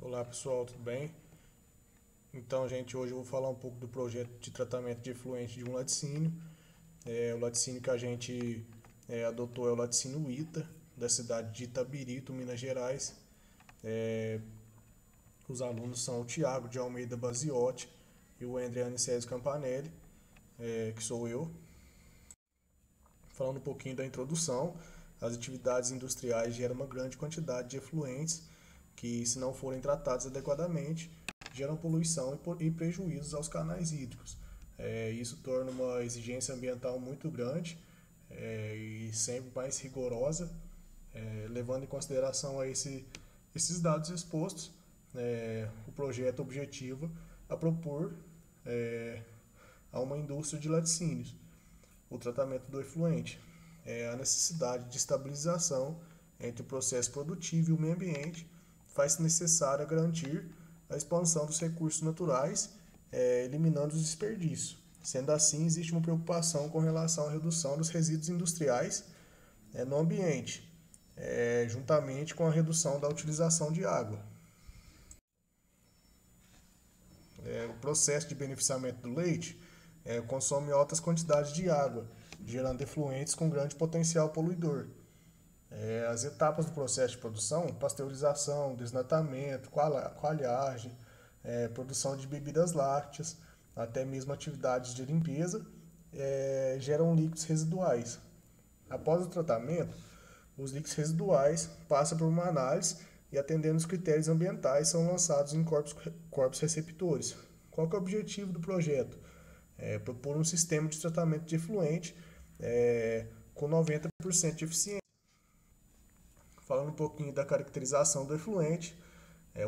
Olá pessoal, tudo bem? Então, gente, hoje eu vou falar um pouco do projeto de tratamento de efluente de um laticínio. O laticínio que a gente adotou é o laticínio ITA, da cidade de Itabirito, Minas Gerais. Os alunos são o Tiago de Almeida Basiotti e o André Anicésio Campanelli, que sou eu. Falando um pouquinho da introdução, as atividades industriais geram uma grande quantidade de efluentes que, se não forem tratados adequadamente, geram poluição e prejuízos aos canais hídricos. Isso torna uma exigência ambiental muito grande e sempre mais rigorosa, levando em consideração esses dados expostos. O projeto objetiva a propor a uma indústria de laticínios o tratamento do efluente, a necessidade de estabilização entre o processo produtivo e o meio ambiente faz-se necessária garantir a expansão dos recursos naturais, eliminando os desperdícios. Sendo assim, existe uma preocupação com relação à redução dos resíduos industriais no ambiente, juntamente com a redução da utilização de água. O processo de beneficiamento do leite consome altas quantidades de água, gerando efluentes com grande potencial poluidor. As etapas do processo de produção, pasteurização, desnatamento, coalhagem, produção de bebidas lácteas, até mesmo atividades de limpeza, geram líquidos residuais. Após o tratamento, os líquidos residuais passam por uma análise e, atendendo os critérios ambientais, são lançados em corpos receptores. Qual que é o objetivo do projeto? Propor um sistema de tratamento de efluente com 90% de eficiência. Falando um pouquinho da caracterização do efluente,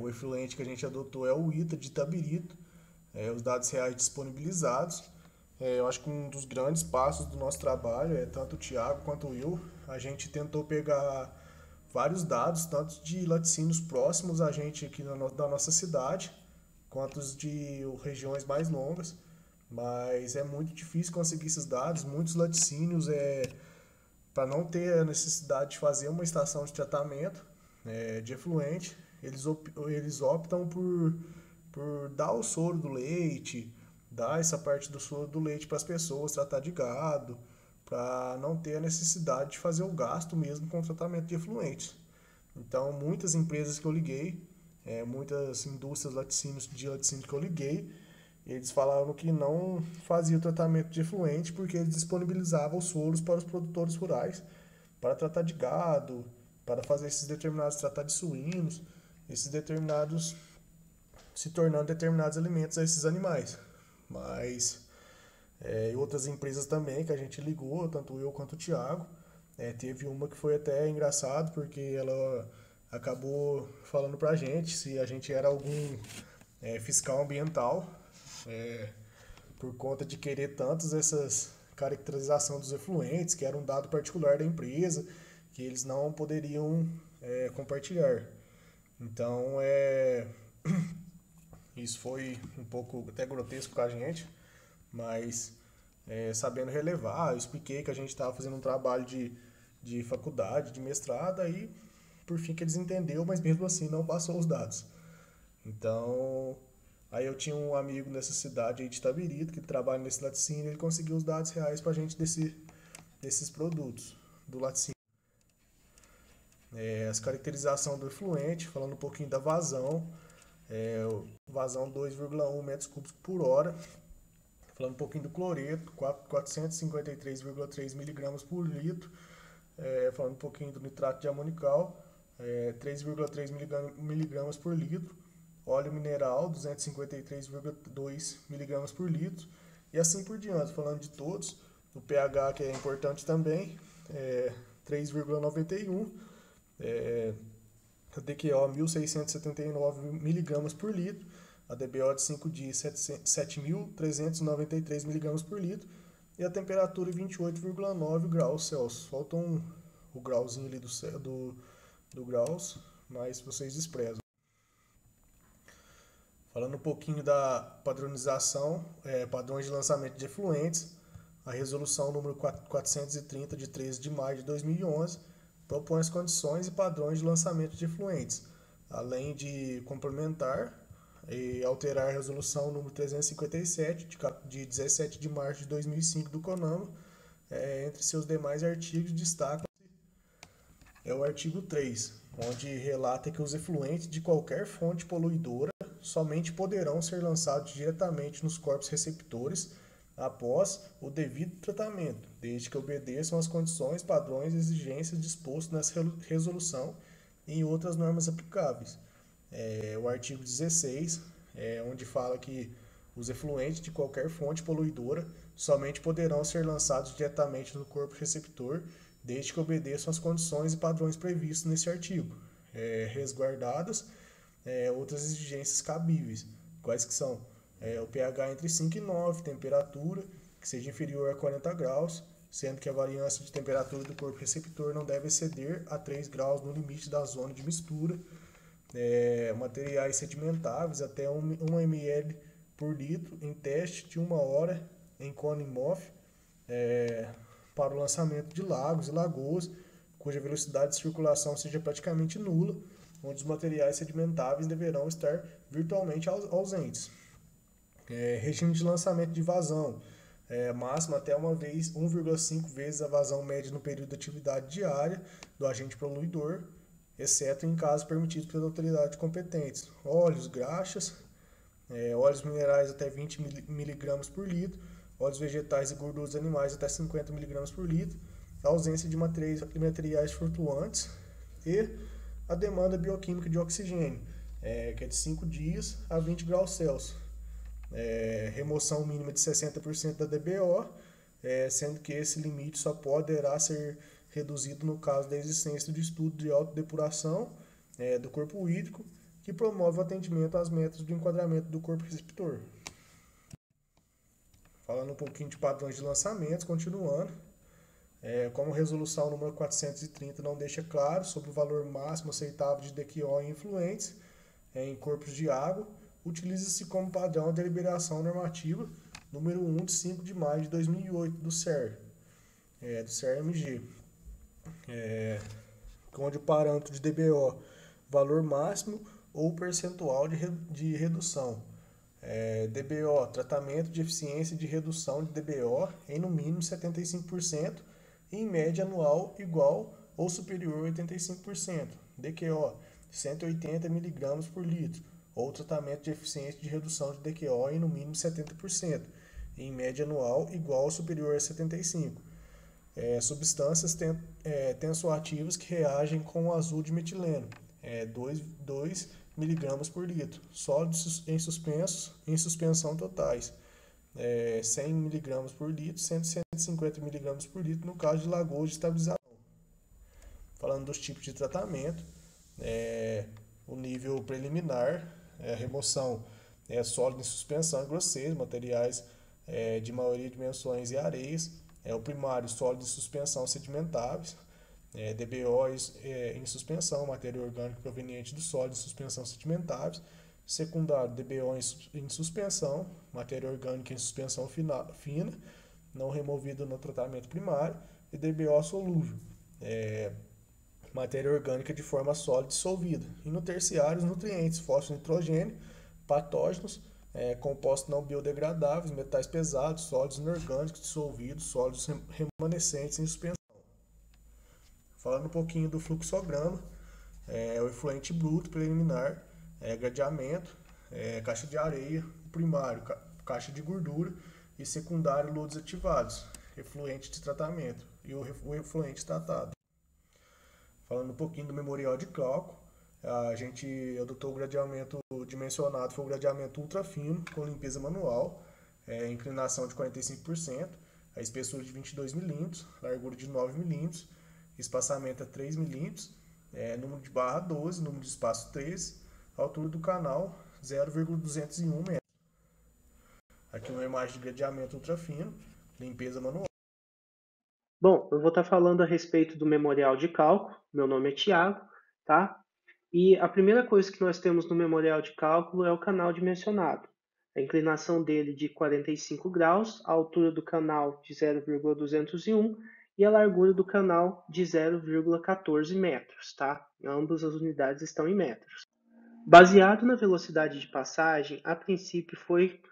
o efluente que a gente adotou é o ITA de Itabirito, os dados reais disponibilizados. Eu acho que um dos grandes passos do nosso trabalho, tanto o Thiago quanto eu, a gente tentou pegar vários dados, tanto de laticínios próximos a gente aqui da nossa cidade, quanto os de regiões mais longas, mas é muito difícil conseguir esses dados. Muitos laticínios, para não ter a necessidade de fazer uma estação de tratamento de efluente, eles optam por dar o soro do leite, dar essa parte do soro do leite para as pessoas, tratar de gado, para não ter a necessidade de fazer o gasto mesmo com o tratamento de efluentes. Então, muitas empresas que eu liguei, muitas indústrias de laticínios que eu liguei, eles falaram que não faziam tratamento de efluente porque eles disponibilizavam os soros para os produtores rurais, para tratar de gado, para fazer esses determinados, tratar de suínos, esses determinados, se tornando determinados alimentos a esses animais. Mas outras empresas também que a gente ligou, tanto eu quanto o Thiago, teve uma que foi até engraçado porque ela acabou falando pra gente se a gente era algum fiscal ambiental, por conta de querer tantos essas caracterização dos efluentes, que era um dado particular da empresa, que eles não poderiam compartilhar. Então, isso foi um pouco até grotesco com a gente, mas sabendo relevar, eu expliquei que a gente estava fazendo um trabalho de faculdade, de mestrado, aí por fim que eles entenderam, mas mesmo assim não passou os dados. Então, aí eu tinha um amigo nessa cidade aí de Itabirito, que trabalha nesse laticínio, ele conseguiu os dados reais pra gente desses produtos do laticínio. As caracterização do efluente, falando um pouquinho da vazão, vazão 2,1 metros cúbicos por hora, falando um pouquinho do cloreto, 453,3 miligramas por litro, falando um pouquinho do nitrato de amonical, 3,3 miligramas por litro, óleo mineral 253,2 miligramas por litro e assim por diante, falando de todos. O pH, que é importante também, 3,91, a DQO 1.679 miligramas por litro, a DBO de 5 dias 7.393 miligramas por litro e a temperatura 28,9 graus Celsius. Faltam o grauzinho ali do graus, mas vocês desprezam. Falando um pouquinho da padronização, padrões de lançamento de efluentes, a resolução número 430 de 13 de maio de 2011 propõe as condições e padrões de lançamento de efluentes. além de complementar e alterar a resolução número 357 de 17 de março de 2005 do CONAMA. Entre seus demais artigos destaca o artigo 3, onde relata que os efluentes de qualquer fonte poluidora somente poderão ser lançados diretamente nos corpos receptores após o devido tratamento, desde que obedeçam às condições, padrões e exigências dispostos nessa resolução e em outras normas aplicáveis. O artigo 16, onde fala que os efluentes de qualquer fonte poluidora somente poderão ser lançados diretamente no corpo receptor, desde que obedeçam às condições e padrões previstos nesse artigo, resguardadas outras exigências cabíveis, quais que são o pH entre 5 e 9, temperatura que seja inferior a 40 graus, sendo que a variância de temperatura do corpo receptor não deve exceder a 3 graus no limite da zona de mistura, materiais sedimentáveis até 1 ml por litro em teste de 1 hora em cone MOF, para o lançamento de lagos e lagoas, cuja velocidade de circulação seja praticamente nula, onde os materiais sedimentáveis deverão estar virtualmente ausentes. Regime de lançamento de vazão, máximo até 1,5 vezes a vazão média no período de atividade diária do agente poluidor, exceto em casos permitidos pelas autoridades competentes. Óleos, graxas, óleos minerais até 20 mg por litro, óleos vegetais e gorduras animais até 50 mg por litro, a ausência de materiais flutuantes e a demanda bioquímica de oxigênio, que é de 5 dias a 20 graus Celsius. Remoção mínima de 60% da DBO, sendo que esse limite só poderá ser reduzido no caso da existência de estudo de autodepuração do corpo hídrico, que promove o atendimento às metas do enquadramento do corpo receptor. Falando um pouquinho de padrões de lançamentos, continuando. Como a resolução número 430 não deixa claro sobre o valor máximo aceitável de DQO em efluentes em corpos de água, utiliza-se como padrão a deliberação normativa número 1 de 5 de maio de 2008 do CER, do CERMG, onde o parâmetro de DBO, valor máximo ou percentual de redução. DBO, tratamento de eficiência de redução de DBO em no mínimo 75%, e em média anual igual ou superior a 85%. DQO, 180 mg por litro, ou tratamento de eficiência de redução de DQO em no mínimo 70%, e em média anual igual ou superior a 75%. Substâncias tensoativas que reagem com o azul de metileno, 2 mg por litro, sólidos em suspensão totais, 100 mg por litro, 150 mg por litro no caso de lagoas de estabilização. Falando dos tipos de tratamento, o nível preliminar, a remoção sólido em suspensão e grosseiro, materiais de maioria de dimensões e areias. O primário, sólido em suspensão sedimentáveis, DBO em suspensão, matéria orgânica proveniente do sólido em suspensão sedimentáveis. Secundário, DBO em suspensão, matéria orgânica em suspensão fina, não removida no tratamento primário. E DBO solúvel, matéria orgânica de forma sólida dissolvida. E no terciário, os nutrientes, fósforo e nitrogênio, patógenos, compostos não biodegradáveis, metais pesados, sólidos inorgânicos dissolvidos, sólidos remanescentes em suspensão. Falando um pouquinho do fluxograma, o efluente bruto preliminar, gradeamento, caixa de areia, primário, caixa de gordura, e secundário, lodos ativados, efluente de tratamento e o efluente tratado. Falando um pouquinho do memorial de cálculo, a gente adotou o gradeamento dimensionado, foi o gradeamento ultra fino, com limpeza manual, inclinação de 45%, a espessura de 22 mm, largura de 9 mm, espaçamento a 3 mm, número de barra 12, número de espaço 13, altura do canal 0,201 metros. Aqui uma imagem de gradeamento ultra fino, limpeza manual. Bom, eu vou estar falando a respeito do memorial de cálculo. Meu nome é Tiago, tá? E a primeira coisa que nós temos no memorial de cálculo é o canal dimensionado. A inclinação dele de 45 graus, a altura do canal de 0,201 e a largura do canal de 0,14 metros, tá? Ambas as unidades estão em metros. Baseado na velocidade de passagem, a princípio foi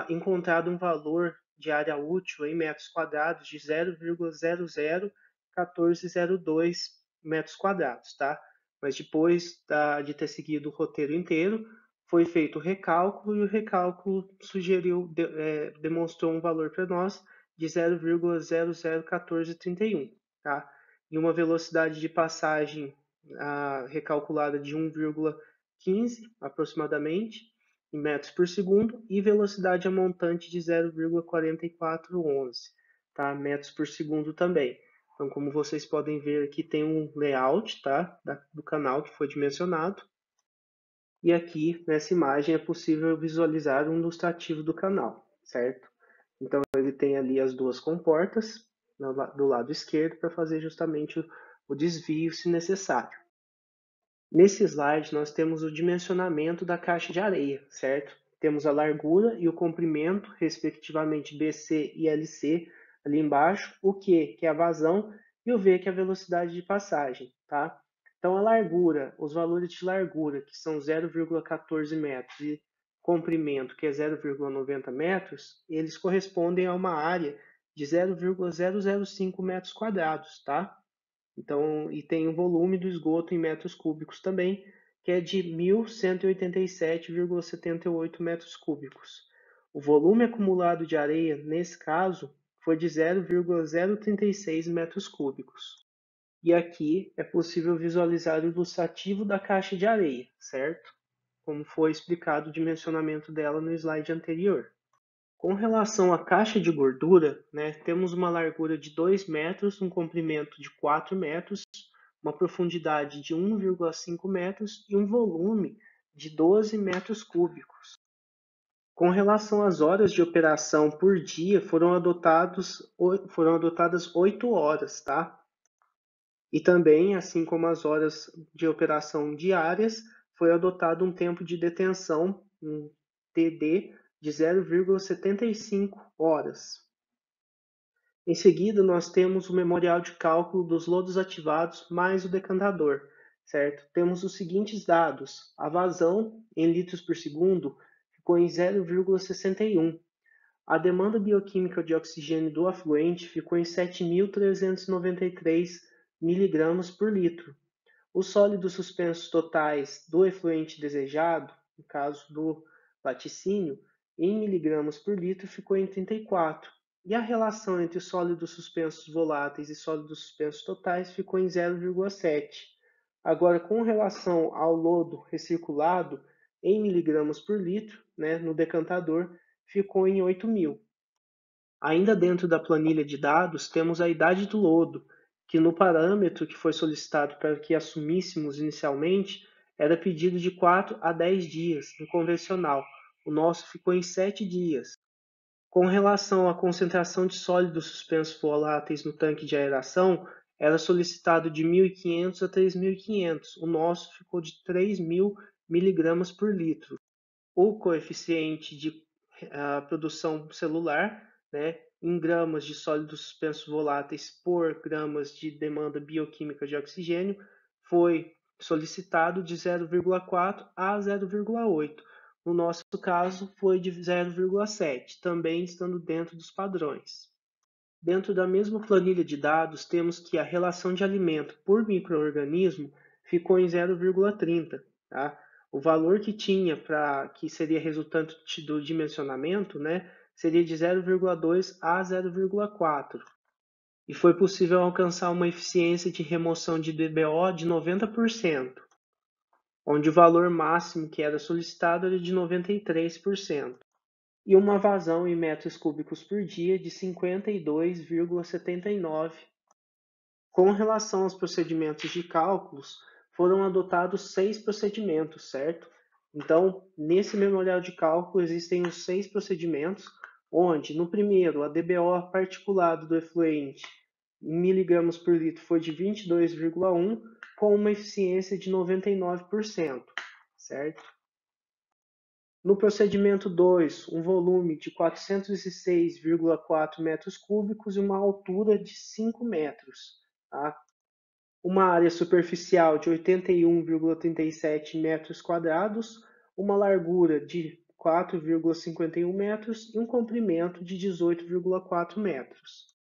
encontrado um valor de área útil em metros quadrados de 0,001402 metros quadrados, tá? Mas depois de ter seguido o roteiro inteiro, foi feito o recálculo e o recálculo demonstrou um valor para nós de 0,001431, tá? E uma velocidade de passagem recalculada de 1,15 aproximadamente em metros por segundo e velocidade a montante de 0,4411, tá? Metros por segundo também. Então, como vocês podem ver aqui, tem um layout, tá? Do canal que foi dimensionado. E aqui, nessa imagem, é possível visualizar um ilustrativo do canal, certo? Então, ele tem ali as duas comportas do lado esquerdo para fazer justamente o desvio, se necessário. Nesse slide, nós temos o dimensionamento da caixa de areia, certo? Temos a largura e o comprimento, respectivamente BC e LC, ali embaixo, o Q, que é a vazão, e o V, que é a velocidade de passagem, tá? Então, a largura, os valores de largura, que são 0,14 metros, e comprimento, que é 0,90 metros, eles correspondem a uma área de 0,005 metros quadrados, tá? Então, e tem o volume do esgoto em metros cúbicos também, que é de 1.187,78 metros cúbicos. O volume acumulado de areia, nesse caso, foi de 0,036 metros cúbicos. E aqui é possível visualizar o ilustrativo da caixa de areia, certo? Como foi explicado o dimensionamento dela no slide anterior. Com relação à caixa de gordura, né, temos uma largura de 2 metros, um comprimento de 4 metros, uma profundidade de 1,5 metros e um volume de 12 metros cúbicos. Com relação às horas de operação por dia, foram adotadas 8 horas, tá? E também, assim como as horas de operação diárias, foi adotado um tempo de detenção, um TD, de 0,75 horas. Em seguida, nós temos o memorial de cálculo dos lodos ativados mais o decantador, certo? Temos os seguintes dados. A vazão em litros por segundo ficou em 0,61. A demanda bioquímica de oxigênio do afluente ficou em 7.393 miligramas por litro. Os sólidos suspensos totais do efluente desejado, no caso do laticínio, em miligramas por litro ficou em 34. E a relação entre sólidos suspensos voláteis e sólidos suspensos totais ficou em 0,7. Agora, com relação ao lodo recirculado, em miligramas por litro, né, no decantador, ficou em 8.000. Ainda dentro da planilha de dados, temos a idade do lodo, que no parâmetro que foi solicitado para que assumíssemos inicialmente, era pedido de 4 a 10 dias no convencional. O nosso ficou em 7 dias. Com relação à concentração de sólidos suspensos voláteis no tanque de aeração, era solicitado de 1.500 a 3.500. O nosso ficou de 3.000 miligramas por litro. O coeficiente de produção celular, né, em gramas de sólidos suspensos voláteis por gramas de demanda bioquímica de oxigênio, foi solicitado de 0,4 a 0,8. No nosso caso, foi de 0,7, também estando dentro dos padrões. Dentro da mesma planilha de dados, temos que a relação de alimento por microorganismo ficou em 0,30, tá? O valor que tinha que seria resultante do dimensionamento, né, seria de 0,2 a 0,4. E foi possível alcançar uma eficiência de remoção de DBO de 90%, onde o valor máximo que era solicitado era de 93%. E uma vazão em metros cúbicos por dia de 52,79. Com relação aos procedimentos de cálculos, foram adotados 6 procedimentos, certo? Então, nesse memorial de cálculo existem os 6 procedimentos, onde no primeiro a DBO particulado do efluente em miligramas por litro foi de 22,1, com uma eficiência de 99%, certo? No procedimento 2, um volume de 406,4 metros cúbicos e uma altura de 5 metros. Tá? uma área superficial de 81,37 metros quadrados, uma largura de 4,51 metros e um comprimento de 18,4 metros.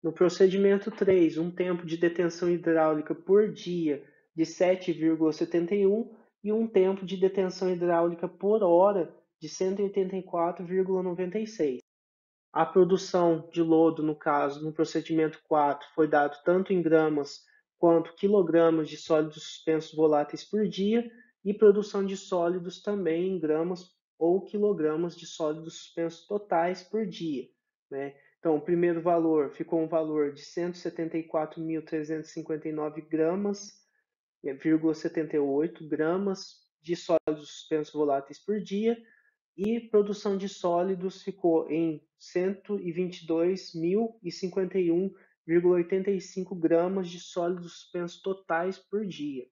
No procedimento 3, um tempo de detenção hidráulica por dia de 7,71 e um tempo de detenção hidráulica por hora de 184,96. A produção de lodo, no caso, no procedimento 4, foi dado tanto em gramas quanto quilogramas de sólidos suspensos voláteis por dia e produção de sólidos também em gramas ou quilogramas de sólidos suspensos totais por dia, né? Então, o primeiro valor ficou um valor de 174.359 gramas, 78 gramas de sólidos suspensos voláteis por dia, e produção de sólidos ficou em 122.051,85 gramas de sólidos suspensos totais por dia.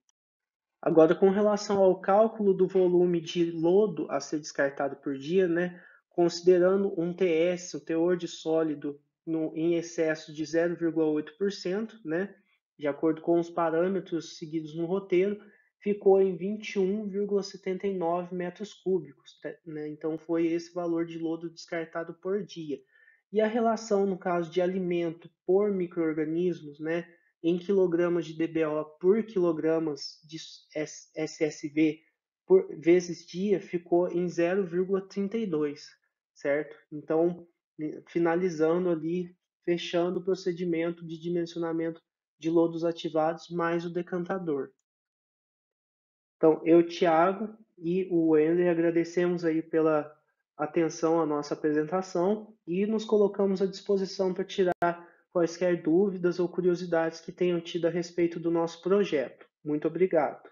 Agora, com relação ao cálculo do volume de lodo a ser descartado por dia, né, considerando um TS, o teor de sólido em excesso de 0,8%, né, de acordo com os parâmetros seguidos no roteiro, ficou em 21,79 metros cúbicos, né? Então foi esse valor de lodo descartado por dia. E a relação, no caso de alimento por micro-organismos, né, em quilogramas de DBO por quilogramas de SSV por vezes dia ficou em 0,32, certo? Então, finalizando ali, fechando o procedimento de dimensionamento de lodos ativados mais o decantador. Então, eu, Thiago e o Wender agradecemos aí pela atenção à nossa apresentação e nos colocamos à disposição para tirar quaisquer dúvidas ou curiosidades que tenham tido a respeito do nosso projeto. Muito obrigado.